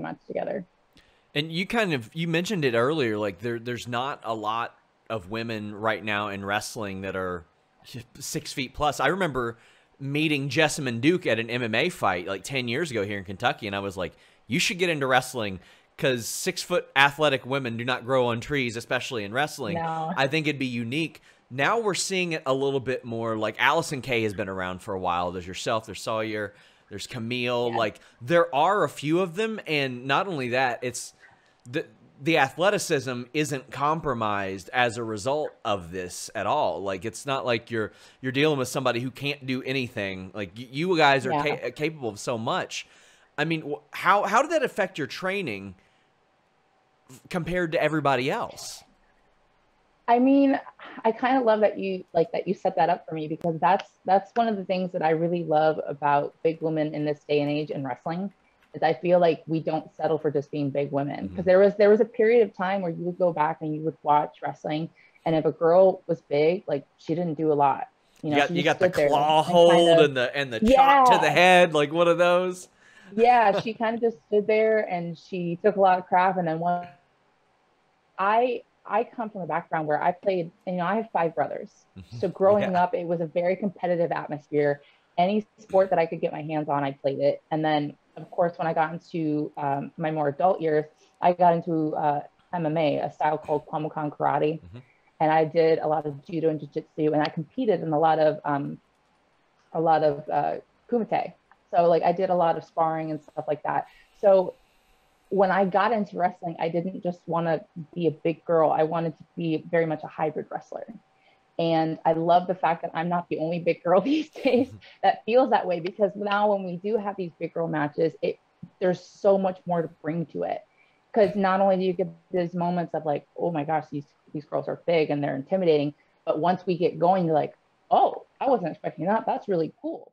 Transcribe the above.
match together. And you mentioned it earlier, like there's not a lot of women right now in wrestling that are 6 feet plus. I remember meeting Jessamine Duke at an MMA fight like 10 years ago here in Kentucky, and I was like, you should get into wrestling because 6 foot athletic women do not grow on trees, especially in wrestling. No. I think it'd be unique. Now we're seeing it a little bit more. Like Allison Kay has been around for a while. There's yourself, there's Sawyer, there's Camille. Yeah. Like there are a few of them, and not only that, it's the athleticism isn't compromised as a result of this at all. Like it's not like you're dealing with somebody who can't do anything. Like you guys are capable of so much. I mean, how did that affect your training compared to everybody else? I mean, I kind of love that you set that up for me, because that's one of the things that I really love about big women in this day and age in wrestling. Is I feel like we don't settle for just being big women, because there was a period of time where you would go back and you would watch wrestling, and if a girl was big, like she didn't do a lot. You know, you got the claw hold and the chop to the head, like one of those. Yeah, she kind of just stood there and she took a lot of crap. And then I come from a background where I played, you know, I have 5 brothers. So growing up, it was a very competitive atmosphere. Any sport that I could get my hands on, I played it. And then, of course, when I got into my more adult years, I got into MMA, a style called Kwamukan Karate. And I did a lot of judo and jiu-jitsu, and I competed in a lot of kumite. So like I did a lot of sparring and stuff like that. So when I got into wrestling, I didn't just want to be a big girl. I wanted to be very much a hybrid wrestler. And I love the fact that I'm not the only big girl these days that feels that way, because now when we do have these big girl matches, there's so much more to bring to it. Because not only do you get these moments of like, oh my gosh, these girls are big and they're intimidating, but once we get going, you're like, oh, I wasn't expecting that. That's really cool.